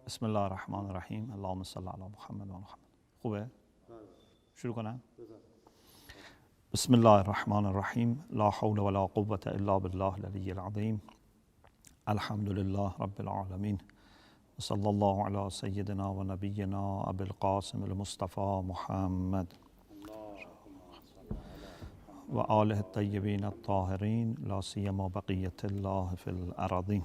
بسم الله الرحمن الرحیم اللهم صل علی محمد و محمد. خوبه؟ شروع کنم؟ بسم الله الرحمن الرحیم لا حول ولا قوة الا بالله العلی العظیم الحمد لله رب العالمین و صلی الله علی سیدنا و نبینا ابی القاسم المصطفى محمد و آله الطیبین الطاهرین لا سیما بقیة الله فی الأراضین.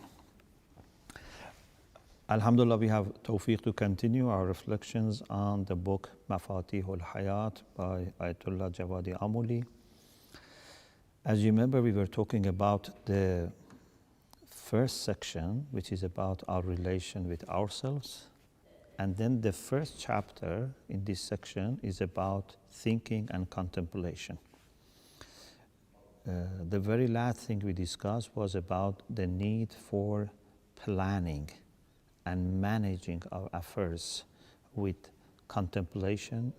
Alhamdulillah, we have tawfiq to continue our reflections on the book Mafatihul Hayat by Ayatollah Jawadi Amuli. As you remember, we were talking about the first section, which is about our relation with ourselves. And then the first chapter in this section is about thinking and contemplation. The very last thing we discussed was about the need for planning and managing our affairs with contemplation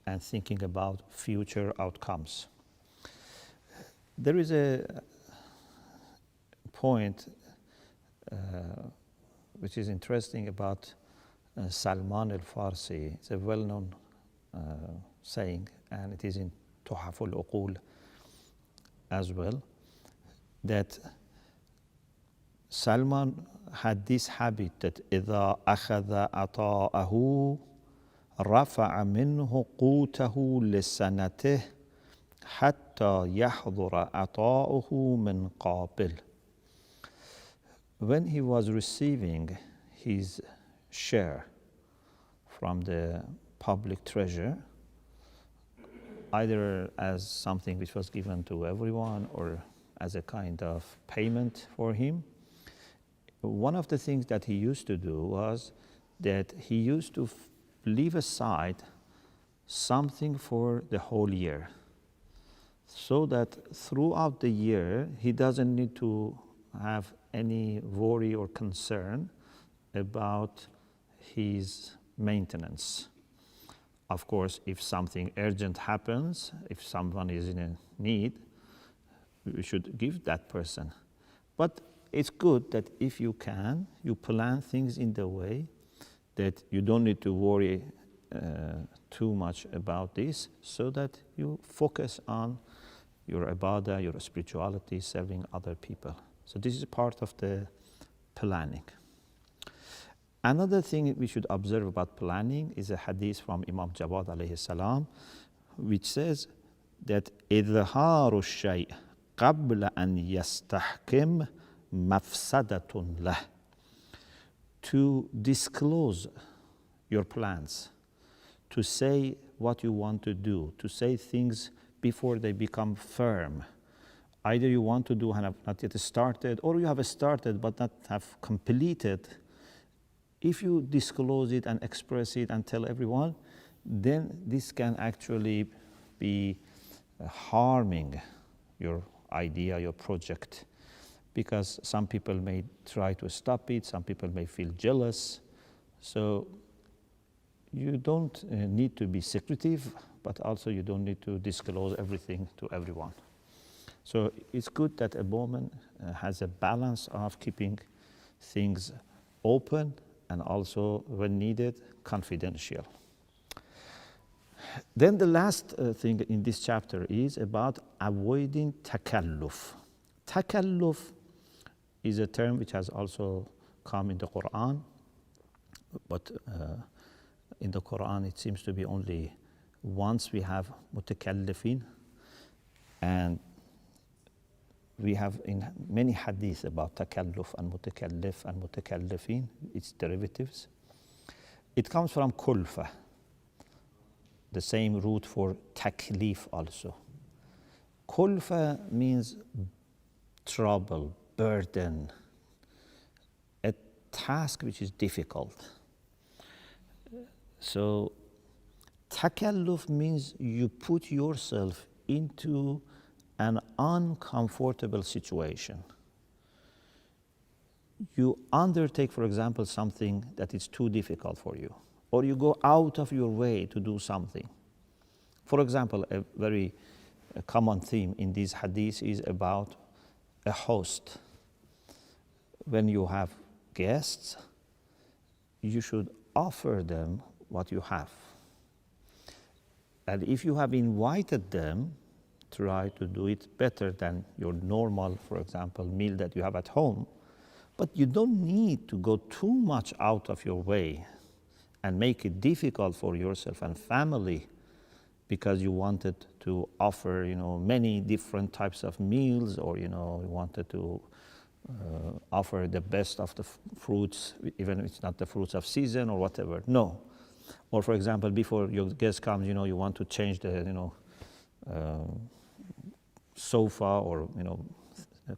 and thinking about future outcomes. There is a point which is interesting about Salman al-Farsi. It's a well-known saying, and it is in Tuhaful Uqul as well, that Salman had this habit that إذا أخذ عطاءه رفع منه قوته لسنته حتى يحضر عطاؤه من قابل. When he was receiving his share from the public treasure, either as something which was given to everyone or as a kind of payment for him, one of the things that he used to do was that he used to leave aside something for the whole year, so that throughout the year he doesn't need to have any worry or concern about his maintenance. Of course, if something urgent happens, if someone is in a need, we should give that person. But it's good that if you can, you plan things in the way that you don't need to worry too much about this, so that you focus on your ibadah, your spirituality, serving other people. So this is part of the planning. Another thing we should observe about planning is a hadith from Imam Jawad alayhi salam, which says that إظهار الشيء قبل أن يستحكم مفسدة له. To disclose your plans, to say what you want to do, to say things before they become firm. Either you want to do and have not yet started, or you have started but not have completed. If you disclose it and express it and tell everyone, then this can actually be harming your idea, your project, because some people may try to stop it, some people may feel jealous. So you don't need to be secretive, but also you don't need to disclose everything to everyone. So it's good that a woman has a balance of keeping things open and also, when needed, confidential. Then the last thing in this chapter is about avoiding takalluf. Takalluf is a term which has also come in the Quran, but in the Quran it seems to be only once we have mutakallifin, and we have in many hadith about takalluf and mutakallif and mutakallifin, its derivatives. It comes from kulfa, the same root for taklif also. Kulfa means trouble, burden, a task which is difficult. So takalluf means you put yourself into an uncomfortable situation. You undertake, for example, something that is too difficult for you, or you go out of your way to do something. For example, a very common theme in these hadiths is about a host. When you have guests, you should offer them what you have. And if you have invited them, try to do it better than your normal, for example, meal that you have at home. But you don't need to go too much out of your way and make it difficult for yourself and family because you wanted to offer, many different types of meals, or, you wanted to offer the best of the fruits, even if it's not the fruits of season or whatever. No. Or, for example, before your guest comes, you want to change the, sofa or,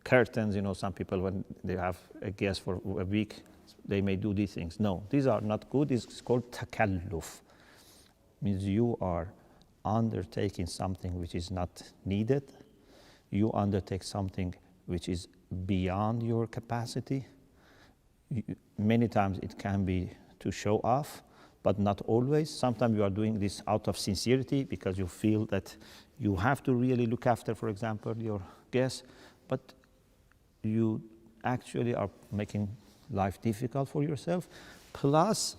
curtains. Some people, when they have a guest for a week, they may do these things. No, these are not good. It's called takalluf. Means you are undertaking something which is not needed. You undertake something which is beyond your capacity. Many times it can be to show off, but not always. Sometimes you are doing this out of sincerity because you feel that you have to really look after, for example, your guests, but you actually are making life difficult for yourself. Plus,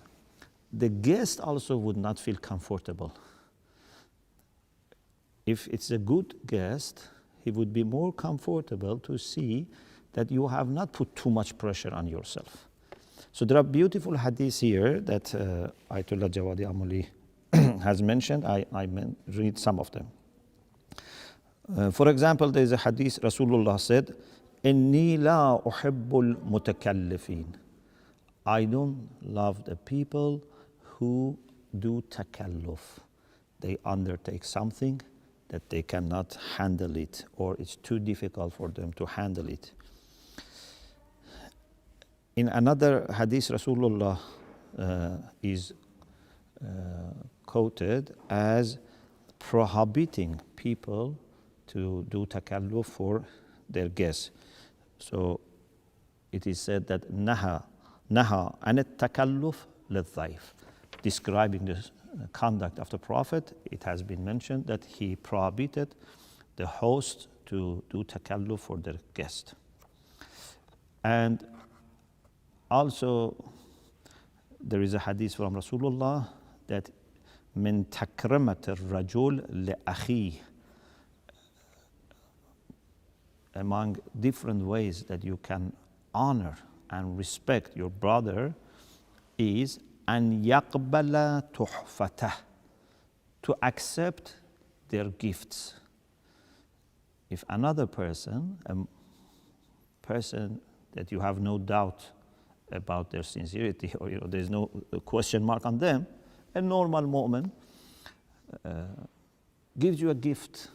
the guest also would not feel comfortable. If it's a good guest, he would be more comfortable to see that you have not put too much pressure on yourself. So there are beautiful hadiths here that Ayatollah Jawadi Amuli has mentioned. I read some of them. For example, there is a hadith, Rasulullah said, إِنِّي لَا أُحِبُّ الْمُتَكَلِّفِينَ. I don't love the people who do takalluf. They undertake something that they cannot handle it, or it's too difficult for them to handle it. In another hadith, Rasulullah is quoted as prohibiting people to do takalluf for their guests. So it is said that naha an takalluf lidhayf. Describing the conduct of the Prophet, it has been mentioned that he prohibited the host to do takalluf for their guest. And also, there is a hadith from Rasulullah that min takramat al-rajul li-akhih. Among different ways that you can honor and respect your brother is an yaqbala tuhfatah, to accept their gifts. If another person, a person that you have no doubt about their sincerity, or there's no question mark on them, a normal moment gives you a gift,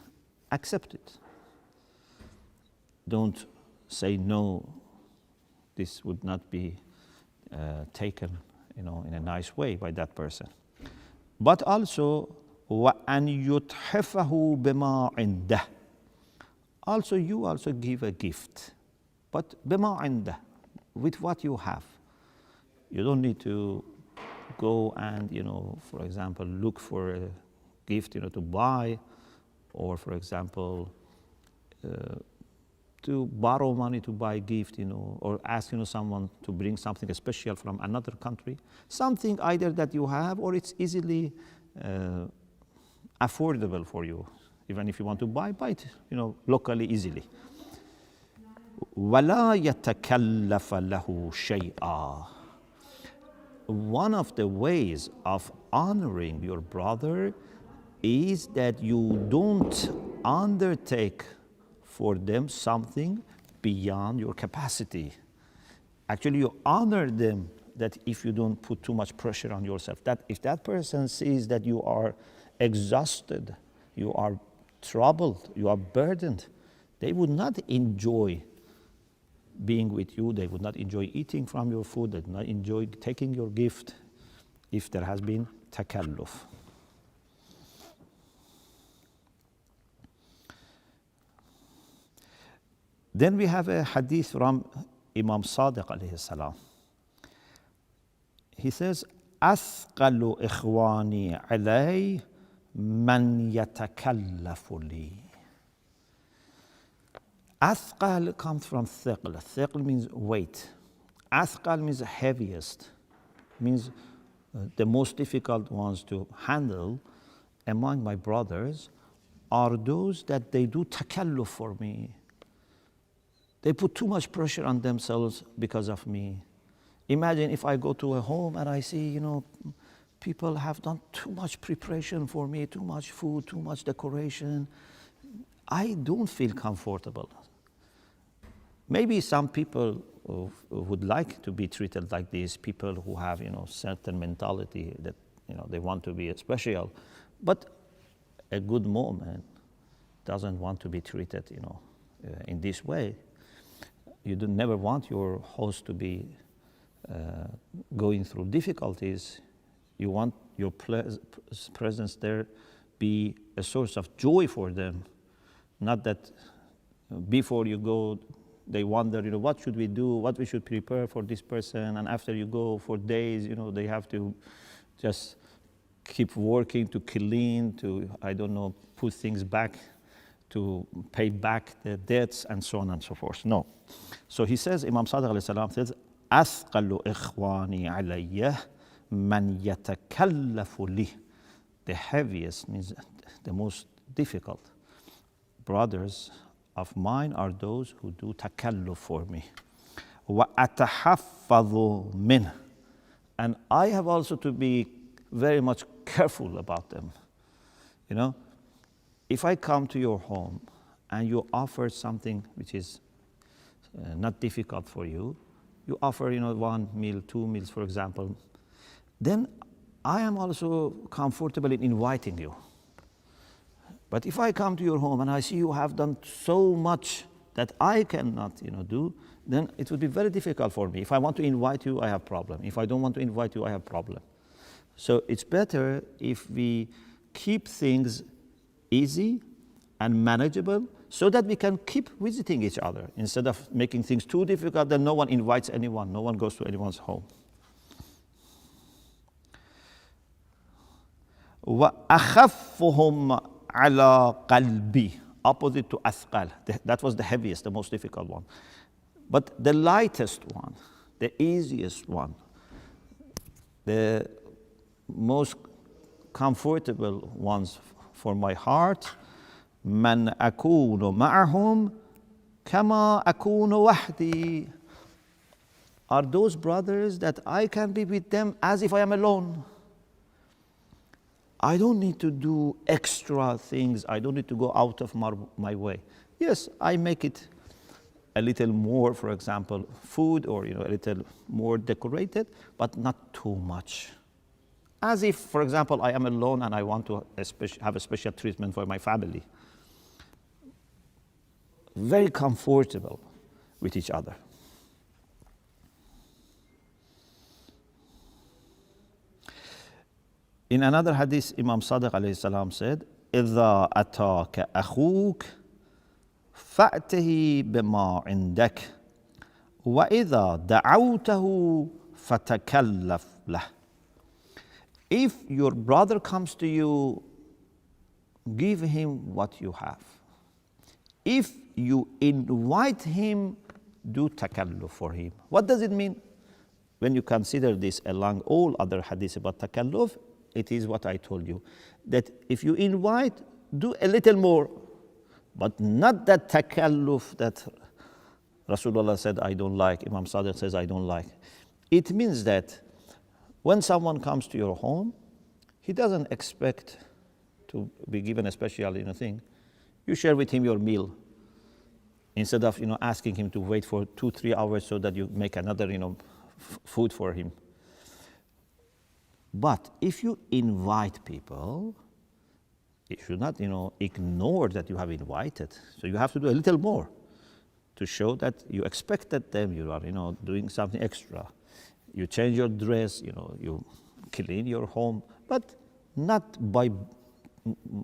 accept it. Don't say no, this would not be taken in a nice way by that person. But also, وَأَنْ يُتْحِفَهُ بِمَا عِنْدَهُ. Also, you also give a gift, but بِمَا عِنْدَهُ, with what you have. You don't need to go and, for example, look for a gift, to buy, or, for example, to borrow money to buy a gift, or ask, someone to bring something special from another country. Something either that you have, or it's easily affordable for you. Even if you want to buy it, locally easily. وَلَا يَتَكَلَّفَ لَهُ شَيْئًا. One of the ways of honoring your brother is that you don't undertake for them something beyond your capacity. Actually, you honor them, that if you don't put too much pressure on yourself, that if that person sees that you are exhausted, you are troubled, you are burdened, they would not enjoy being with you, they would not enjoy eating from your food, they would not enjoy taking your gift if there has been takalluf. Then we have a hadith from Imam Sadiq alayhi salam. He says, أثقل إخواني علي من يتكلف لي. Athqal comes from thiql. Thiql means weight. Athqal means heaviest. means the most difficult ones to handle among my brothers are those that they do takalluf for me. They put too much pressure on themselves because of me. Imagine if I go to a home and I see, people have done too much preparation for me, too much food, too much decoration. I don't feel comfortable. Maybe some people would like to be treated like these, people who have, certain mentality that, they want to be special. But a good moment doesn't want to be treated, in this way. You never want your host to be going through difficulties. You want your presence there be a source of joy for them, not that before you go, they wonder, what should we do, what we should prepare for this person, and after you go for days, they have to just keep working to clean, to, put things back, to pay back the debts, and so on and so forth. No. So he says, Imam Sadiq alayhi salam says, أثقل إخواني علي من يتكلف لي. The heaviest means the most difficult brothers of mine are those who do takalluf for me. وأتحفظ منه. And I have also to be very much careful about them. If I come to your home and you offer something which is not difficult for you, you offer, 1 meal, 2 meals, for example, then I am also comfortable in inviting you. But if I come to your home and I see you have done so much that I cannot, do, then it would be very difficult for me. If I want to invite you, I have problem. If I don't want to invite you, I have problem. So it's better if we keep things easy and manageable so that we can keep visiting each other instead of making things too difficult that no one invites anyone, no one goes to anyone's home. وَأَخَفُّهُمْ عَلَى قَلْبِي. Opposite to أثقل. That was the heaviest, the most difficult one. But the lightest one, the easiest one, the most comfortable ones for my heart, مَنْ أَكُونُ مَعَهُمْ كَمَا أَكُونُ وَحْدِي. Are those brothers that I can be with them as if I am alone. I don't need to do extra things. I don't need to go out of my way. Yes, I make it a little more, for example, food or a little more decorated, but not too much. As if, for example, I am alone and I want to have a special treatment for my family. Very comfortable with each other. In another hadith, Imam Sadiq alayhi salam said, إِذَا أَتَاكَ أَخُوكَ فَأْتِهِ بِمَا عِنْدَكَ وَإِذَا دَعَوْتَهُ فَتَكَلَّفْ لَهُ. If your brother comes to you, give him what you have. If you invite him, do takalluf for him. What does it mean? When you consider this along all other hadiths about takalluf, it is what I told you, that if you invite, do a little more, but not that takalluf that Rasulullah said, I don't like, Imam Sadiq says, I don't like. It means that when someone comes to your home, he doesn't expect to be given a special thing. You share with him your meal instead of asking him to wait for 2-3 hours so that you make another food for him. But if you invite people, you should not ignore that you have invited. So you have to do a little more to show that you expected them. You are doing something extra. You change your dress. You clean your home, but not by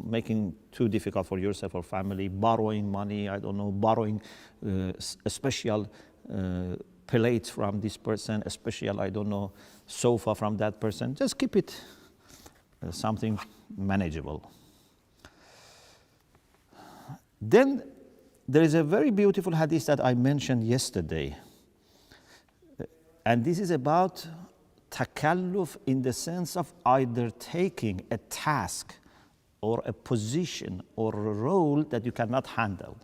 making too difficult for yourself or family, borrowing money, borrowing a special plates from this person, a special, sofa from that person. Just keep it something manageable. Then there is a very beautiful hadith that I mentioned yesterday. And this is about takalluf in the sense of either taking a task or a position or a role that you cannot handle.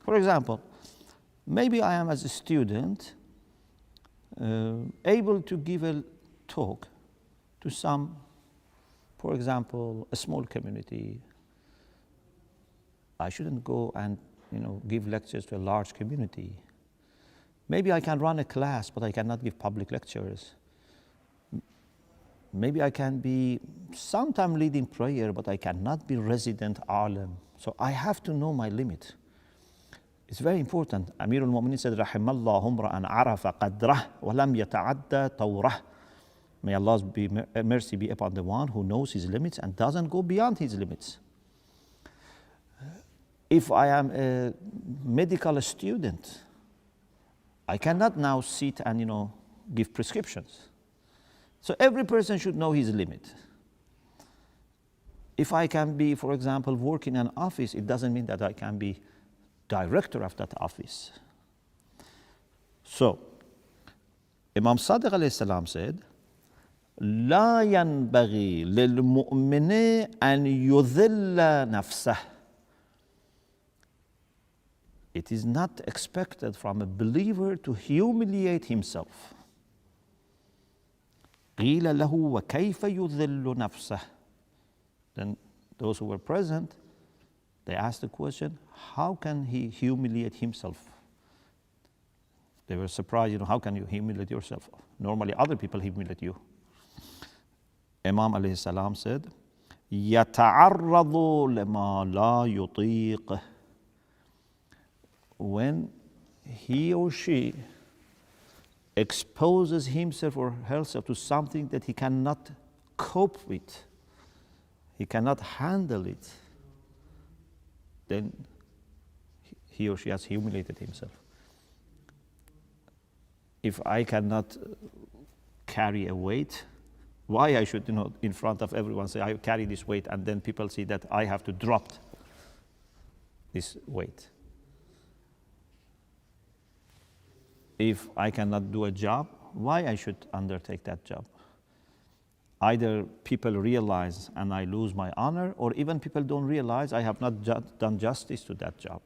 For example, maybe I am as a student able to give a talk to some, for example, a small community. I shouldn't go and give lectures to a large community. Maybe I can run a class, but I cannot give public lectures. Maybe I can be sometime leading prayer, but I cannot be resident alim. So I have to know my limit. It's very important. Amir al-Mu'minin said, رَحِمَ اللَّهُ امْرَأً عَرَفَ قَدْرَهُ وَلَمْ يَتَعَدَّى طَوْرَهُ. May Allah's mercy be upon the one who knows his limits and doesn't go beyond his limits. If I am a medical student, I cannot now sit and give prescriptions. So every person should know his limit. If I can be, for example, work in an office, it doesn't mean that I can be director of that office. So, Imam Sadiq alayhi salam said, لا ينبغي للمؤمن أن يذل نفسه. It is not expected from a believer to humiliate himself. قيل له وكيف يذل نفسه. Then those who were present, they asked the question, how can he humiliate himself? They were surprised, how can you humiliate yourself? Normally other people humiliate you. Imam alayhi salam said, يَتَعَرَّضُ لَمَا لَا يُطِيقُ. When he or she exposes himself or herself to something that he cannot cope with, he cannot handle it, then he or she has humiliated himself. If I cannot carry a weight, why I should, in front of everyone say, I carry this weight, and then people see that I have to drop this weight. If I cannot do a job, why I should undertake that job? Either people realize and I lose my honor, or even people don't realize I have not done justice to that job.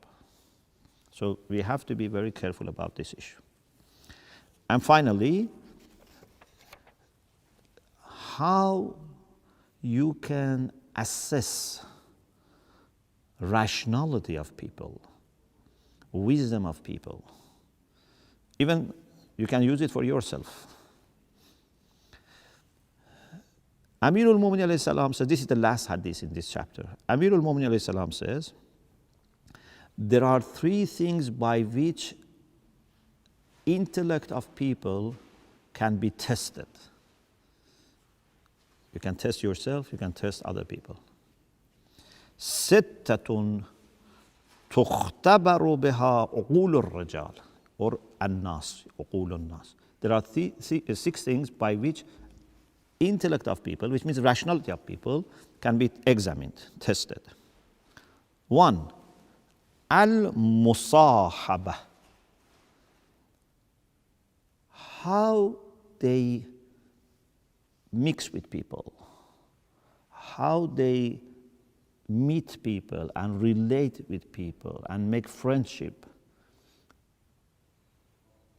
So we have to be very careful about this issue. And finally, how you can assess rationality of people, wisdom of people. Even you can use it for yourself. Amir al-Mu'minin alayhi salam says, this is the last hadith in this chapter. Amir al-Mu'minin alayhi salam says, there are three things by which intellect of people can be tested. You can test yourself, you can test other people. ستة تختبر بها عقول الرجال or الناس, عقول الناس. There are 6 things by which intellect of people, which means rationality of people, can be examined, tested. 1, al-musahaba. How they mix with people, how they meet people and relate with people and make friendship.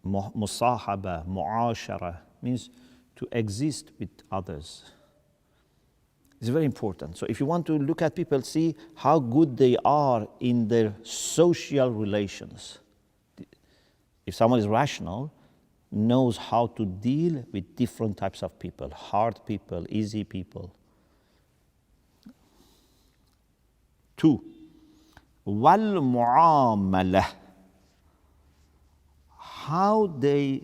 Musahaba, mu'ashara, means to exist with others. It's very important. So if you want to look at people, see how good they are in their social relations. If someone is rational, knows how to deal with different types of people, hard people, easy people. 2, wal mu'amalah. How they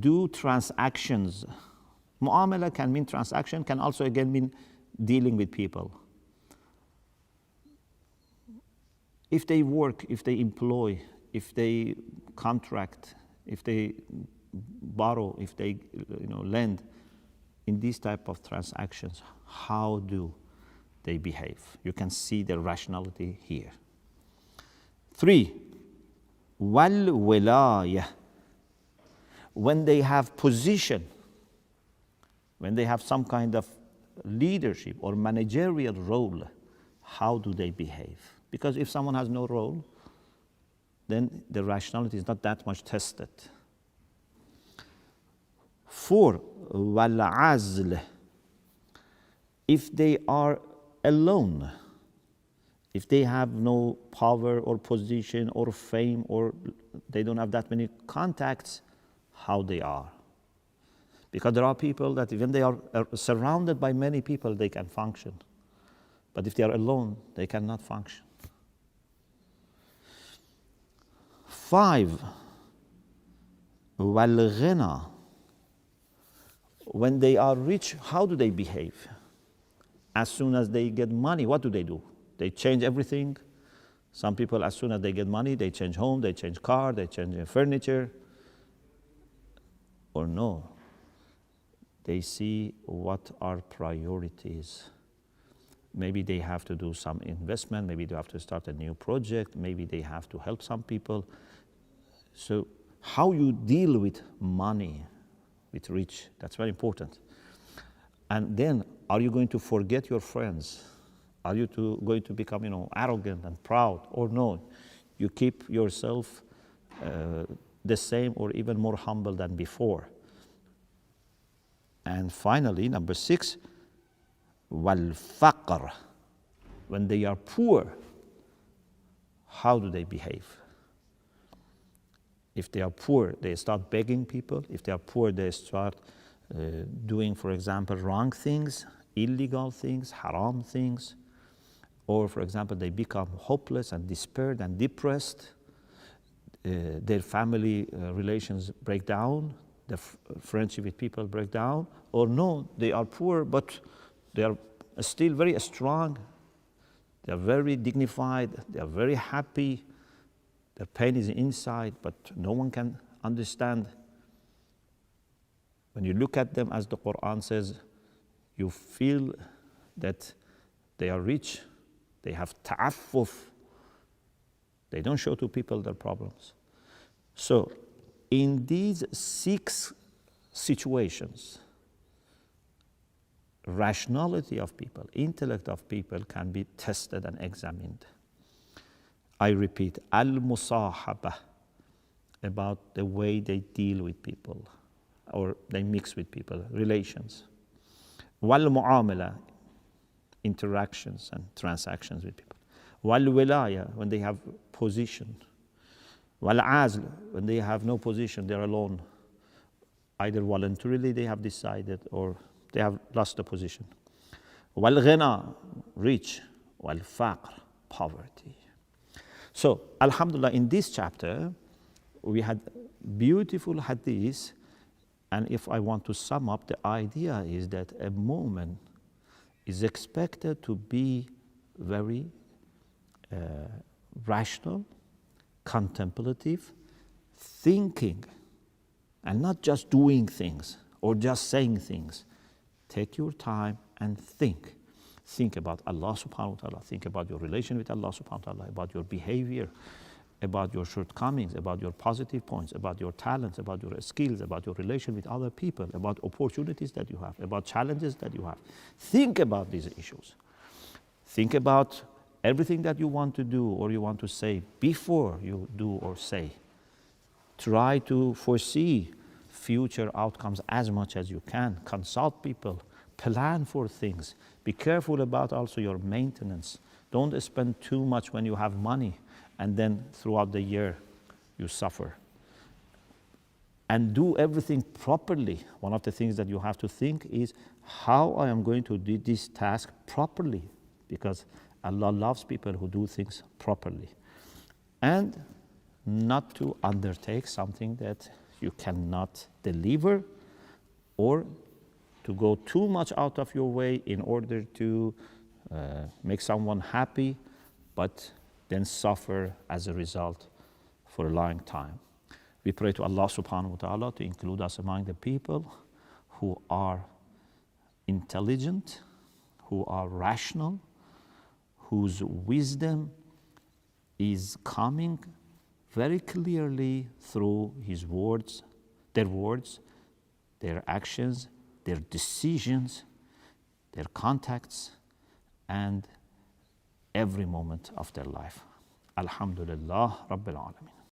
do transactions. Mu'amala can mean transaction, can also again mean dealing with people. If they work, if they employ, if they contract, if they borrow, if they lend, in these type of transactions, how do they behave? You can see the rationality here. 3, wal wilayah. When they have position, when they have some kind of leadership or managerial role, how do they behave? Because if someone has no role, then the rationality is not that much tested. 4, وَالْعَزْلِ. If they are alone, if they have no power or position or fame, or they don't have that many contacts, how they are. Because there are people that when they are surrounded by many people, they can function. But if they are alone, they cannot function. 5, وَالْغِنَى. When they are rich, how do they behave? As soon as they get money, what do? They change everything. Some people, as soon as they get money, they change home, they change car, they change furniture. Or no, they see what are priorities. Maybe they have to do some investment, maybe they have to start a new project, maybe they have to help some people. So how you deal with money, with rich, that's very important. And then, are you going to forget your friends? Are you going to become, arrogant and proud? Or no, you keep yourself the same or even more humble than before. And finally, number 6, وَالْفَقْرِ. When they are poor, how do they behave? If they are poor, they start begging people. If they are poor, they start doing, for example, wrong things, illegal things, haram things. Or, for example, they become hopeless and despaired and depressed. Their family relations break down. Their friendship with people break down. Or no, they are poor, but they are still very strong. They are very dignified. They are very happy. Their pain is inside, but no one can understand. When you look at them, as the Quran says, you feel that they are rich, they have ta'affuf, they don't show to people their problems. So, in these 6 situations, rationality of people, intellect of people can be tested and examined. I repeat, al-musahaba, about the way they deal with people, or they mix with people, relations. Wal-mu'amala, interactions and transactions with people. Wal-wilaya, when they have position. Wal-azl, when they have no position, they're alone. Either voluntarily they have decided, or they have lost the position. Wal-ghina, rich. Wal-faqr, poverty. So, alhamdulillah, in this chapter, we had beautiful hadith, and if I want to sum up, the idea is that a moment is expected to be very rational, contemplative, thinking, and not just doing things or just saying things. Take your time and think. Think about Allah subhanahu wa ta'ala. Think about your relation with Allah subhanahu wa ta'ala, about your behavior, about your shortcomings, about your positive points, about your talents, about your skills, about your relation with other people, about opportunities that you have, about challenges that you have. Think about these issues. Think about everything that you want to do or you want to say before you do or say. Try to foresee future outcomes as much as you can. Consult people. Plan for things. Be careful about also your maintenance. Don't spend too much when you have money and then throughout the year you suffer. And do everything properly. One of the things that you have to think is how I am going to do this task properly, because Allah loves people who do things properly. And not to undertake something that you cannot deliver, or to go too much out of your way in order to make someone happy, but then suffer as a result for a long time. We pray to Allah subhanahu wa ta'ala to include us among the people who are intelligent, who are rational, whose wisdom is coming very clearly through His words, their actions, their decisions, their contacts, and every moment of their life. Alhamdulillah Rabbil Alameen.